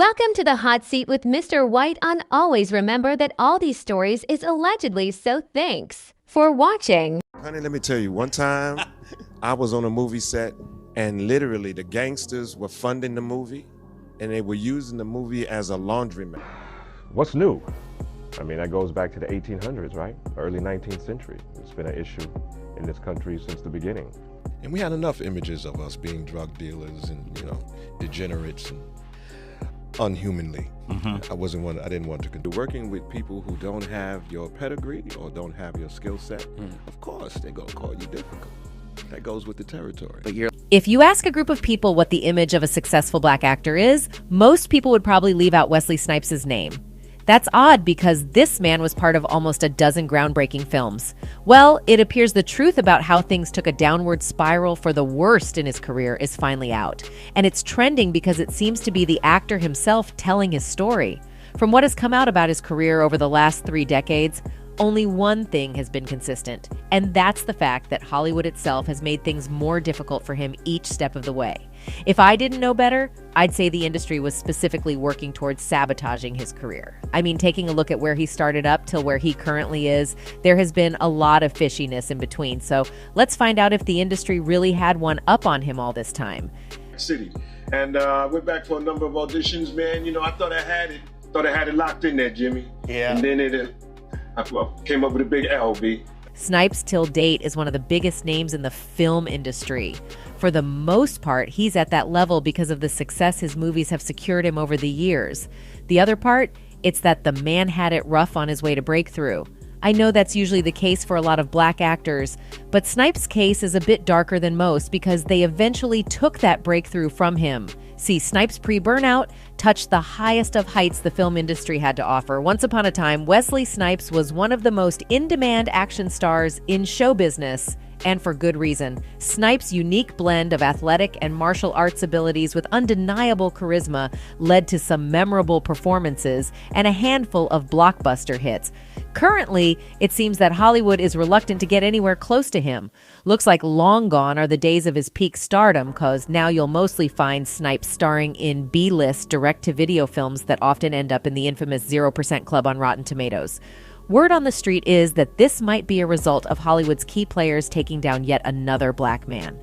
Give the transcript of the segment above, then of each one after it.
Welcome to the hot seat with Mr. White on Always Remember that all these stories is allegedly, so thanks for watching. Honey, let me tell you, one time I was on a movie set and literally the gangsters were funding the movie and they were using the movie as a laundromat. What's new? I mean, that goes back to the 1800s, right? Early 19th century. It's been an issue in this country since the beginning. And we had enough images of us being drug dealers and, degenerates and unhumanly. I didn't want to. Working with people who don't have your pedigree or don't have your skill set, of course they're gonna call you difficult. That goes with the territory. If you ask a group of people what the image of a successful black actor is, most people would probably leave out Wesley Snipes' name. That's odd because this man was part of almost a dozen groundbreaking films. Well, it appears the truth about how things took a downward spiral for the worst in his career is finally out. And it's trending because it seems to be the actor himself telling his story. From what has come out about his career over the last 3 decades, only one thing has been consistent, and that's the fact that Hollywood itself has made things more difficult for him each step of the way. If I didn't know better, I'd say the industry was specifically working towards sabotaging his career. I mean, taking a look at where he started up till where he currently is, there has been a lot of fishiness in between. So let's find out if the industry really had one up on him all this time. City. And I went back for a number of auditions, man. I thought I had it locked in there, Jimmy. Yeah. And then I came up with a big L, B. Snipes till date is one of the biggest names in the film industry. For the most part, he's at that level because of the success his movies have secured him over the years. The other part, it's that the man had it rough on his way to breakthrough. I know that's usually the case for a lot of black actors, but Snipes' case is a bit darker than most because they eventually took that breakthrough from him. See, Snipes' pre-burnout touched the highest of heights the film industry had to offer. Once upon a time, Wesley Snipes was one of the most in-demand action stars in show business, and for good reason. Snipes' unique blend of athletic and martial arts abilities with undeniable charisma led to some memorable performances and a handful of blockbuster hits. Currently, it seems that Hollywood is reluctant to get anywhere close to him. Looks like long gone are the days of his peak stardom, cause now you'll mostly find Snipes starring in B-list direct-to-video films that often end up in the infamous 0% club on Rotten Tomatoes. Word on the street is that this might be a result of Hollywood's key players taking down yet another black man.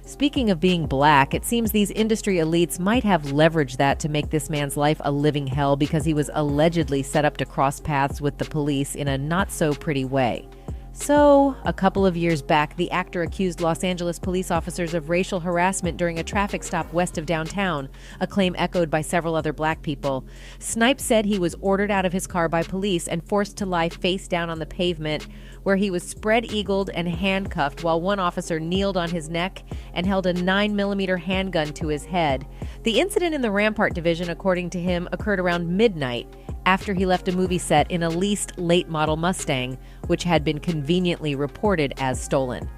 Speaking of being black, it seems these industry elites might have leveraged that to make this man's life a living hell because he was allegedly set up to cross paths with the police in a not-so-pretty way. So, a couple of years back, the actor accused Los Angeles police officers of racial harassment during a traffic stop west of downtown, a claim echoed by several other black people. Snipes said he was ordered out of his car by police and forced to lie face down on the pavement, where he was spread-eagled and handcuffed while one officer kneeled on his neck and held a 9mm handgun to his head. The incident in the Rampart division, according to him, occurred around midnight, after he left a movie set in a leased late-model Mustang, which had been conveniently reported as stolen.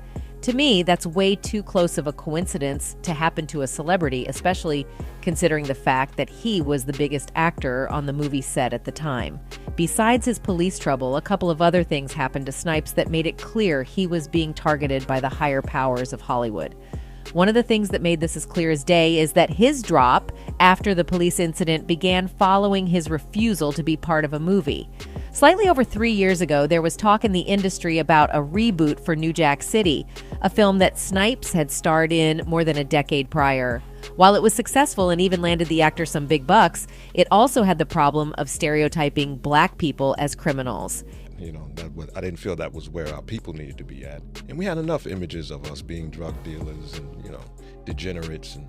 To me, that's way too close of a coincidence to happen to a celebrity, especially considering the fact that he was the biggest actor on the movie set at the time. Besides his police trouble, a couple of other things happened to Snipes that made it clear he was being targeted by the higher powers of Hollywood. One of the things that made this as clear as day is that his drop after the police incident began following his refusal to be part of a movie. Slightly over 3 years ago, there was talk in the industry about a reboot for New Jack City, a film that Snipes had starred in more than a decade prior. While it was successful and even landed the actor some big bucks, it also had the problem of stereotyping black people as criminals. I didn't feel that was where our people needed to be at. And we had enough images of us being drug dealers and, degenerates and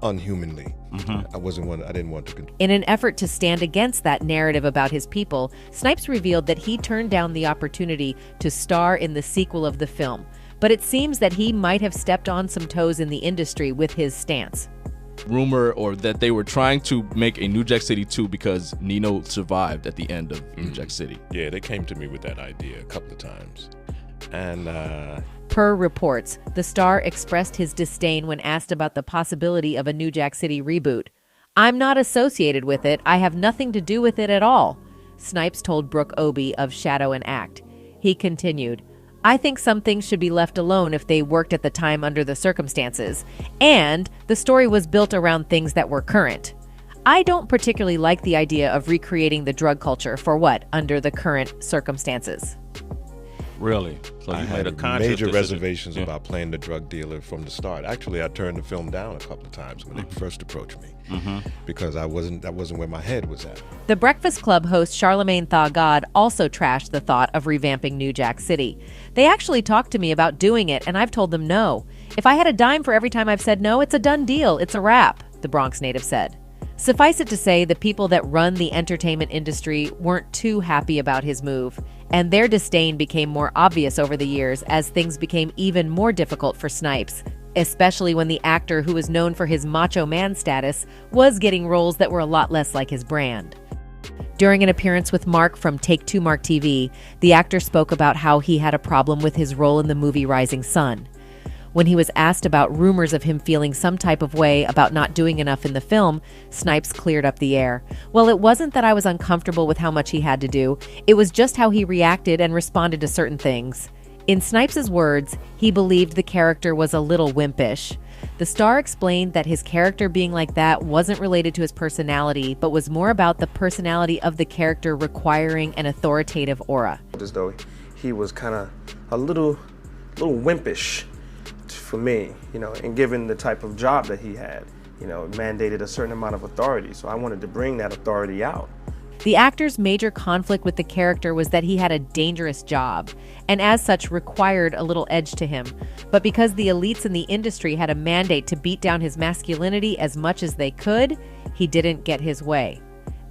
unhumanly. I didn't want to. In an effort to stand against that narrative about his people, Snipes revealed that he turned down the opportunity to star in the sequel of the film. But it seems that he might have stepped on some toes in the industry with his stance. Rumor or that they were trying to make a New Jack City 2 because Nino survived at the end of New Jack City. Yeah, they came to me with that idea a couple of times. And Per reports, the star expressed his disdain when asked about the possibility of a New Jack City reboot. "I'm not associated with it. I have nothing to do with it at all," Snipes told Brooke Obie of Shadow and Act. He continued, "I think some things should be left alone if they worked at the time under the circumstances. And the story was built around things that were current. I don't particularly like the idea of recreating the drug culture for what, under the current circumstances. Really? So I you made had a conscious major decision. reservations about playing the drug dealer from the start. Actually, I turned the film down a couple of times when they first approached me because that wasn't where my head was at. The Breakfast Club host Charlemagne Tha God also trashed the thought of revamping New Jack City. They actually talked to me about doing it, and I've told them no. If I had a dime for every time I've said no, it's a done deal. It's a wrap, the Bronx native said. Suffice it to say, the people that run the entertainment industry weren't too happy about his move, and their disdain became more obvious over the years as things became even more difficult for Snipes, especially when the actor who was known for his macho man status was getting roles that were a lot less like his brand. During an appearance with Mark from Take Two Mark TV, the actor spoke about how he had a problem with his role in the movie Rising Sun. When he was asked about rumors of him feeling some type of way about not doing enough in the film, Snipes cleared up the air. Well, it wasn't that I was uncomfortable with how much he had to do. It was just how he reacted and responded to certain things. In Snipes' words, he believed the character was a little wimpish. The star explained that his character being like that wasn't related to his personality, but was more about the personality of the character requiring an authoritative aura. As though he was kind of a little wimpish for me, and given the type of job that he had, mandated a certain amount of authority. So I wanted to bring that authority out. The actor's major conflict with the character was that he had a dangerous job, and as such required a little edge to him. But because the elites in the industry had a mandate to beat down his masculinity as much as they could, he didn't get his way.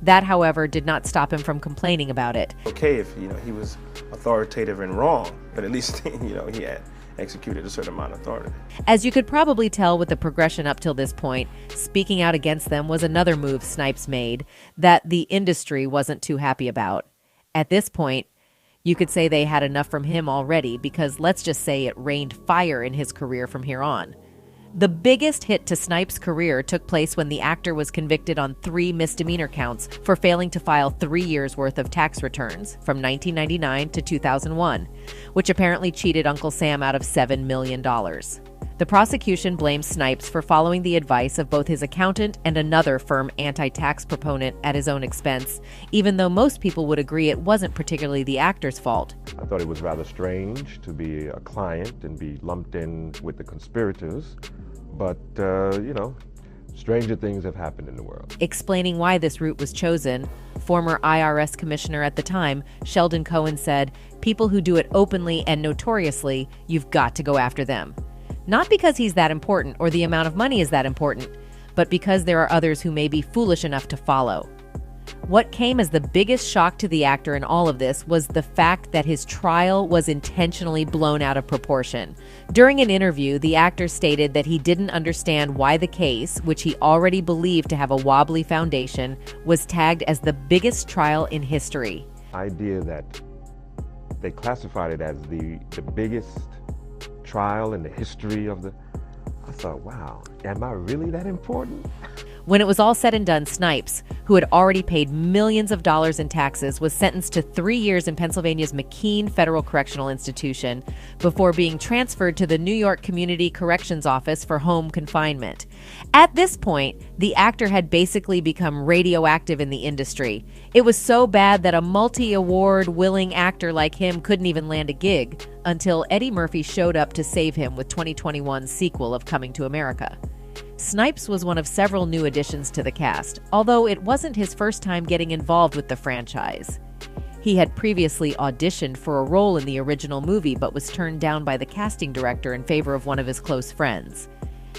That, however, did not stop him from complaining about it. Okay, if he was authoritative and wrong, but at least he had executed a certain amount of authority. As you could probably tell with the progression up till this point, speaking out against them was another move Snipes made that the industry wasn't too happy about. At this point, you could say they had enough from him already because let's just say it rained fire in his career from here on. The biggest hit to Snipes' career took place when the actor was convicted on 3 misdemeanor counts for failing to file 3 years' worth of tax returns from 1999 to 2001, which apparently cheated Uncle Sam out of $7 million. The prosecution blames Snipes for following the advice of both his accountant and another firm anti-tax proponent at his own expense, even though most people would agree it wasn't particularly the actor's fault. I thought it was rather strange to be a client and be lumped in with the conspirators, but, stranger things have happened in the world. Explaining why this route was chosen, former IRS commissioner at the time, Sheldon Cohen, said, "People who do it openly and notoriously, you've got to go after them. Not because he's that important or the amount of money is that important, but because there are others who may be foolish enough to follow." What came as the biggest shock to the actor in all of this was the fact that his trial was intentionally blown out of proportion. During an interview, the actor stated that he didn't understand why the case, which he already believed to have a wobbly foundation, was tagged as the biggest trial in history. Idea that they classified it as the biggest trial in the history of the... I thought, wow, am I really that important? When it was all said and done, Snipes, who had already paid millions of dollars in taxes, was sentenced to 3 years in Pennsylvania's McKean Federal Correctional Institution before being transferred to the New York Community Corrections Office for home confinement. At this point, the actor had basically become radioactive in the industry. It was so bad that a multi-award willing actor like him couldn't even land a gig until Eddie Murphy showed up to save him with 2021's sequel of Coming to America. Snipes was one of several new additions to the cast, although it wasn't his first time getting involved with the franchise. He had previously auditioned for a role in the original movie but was turned down by the casting director in favor of one of his close friends.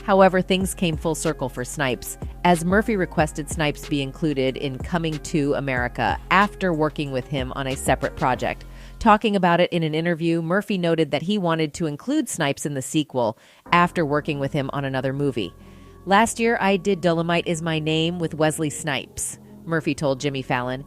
However, things came full circle for Snipes, as Murphy requested Snipes be included in Coming to America after working with him on a separate project. Talking about it in an interview, Murphy noted that he wanted to include Snipes in the sequel after working with him on another movie. "Last year, I did Dolomite Is My Name with Wesley Snipes," Murphy told Jimmy Fallon.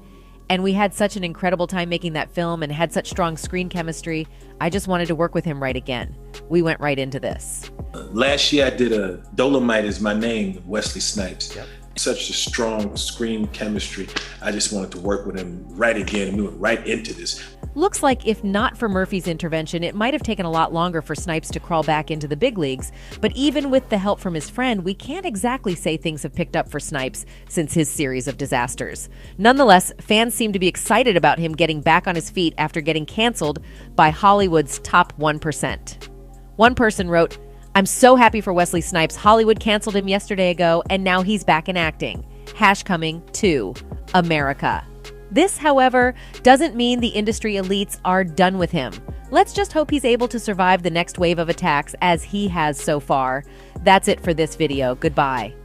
"And we had such an incredible time making that film and had such strong screen chemistry. I just wanted to work with him right again. We went right into this." Last year I did a Dolomite Is My Name with Wesley Snipes. Yep. Such a strong screen chemistry. I just wanted to work with him right again. We went right into this. Looks like if not for Murphy's intervention, it might have taken a lot longer for Snipes to crawl back into the big leagues. But even with the help from his friend, we can't exactly say things have picked up for Snipes since his series of disasters. Nonetheless, fans seem to be excited about him getting back on his feet after getting canceled by Hollywood's top 1%. One person wrote, "I'm so happy for Wesley Snipes. Hollywood canceled him yesterday ago, and now he's back in acting. Hash coming to America." This, however, doesn't mean the industry elites are done with him. Let's just hope he's able to survive the next wave of attacks as he has so far. That's it for this video. Goodbye.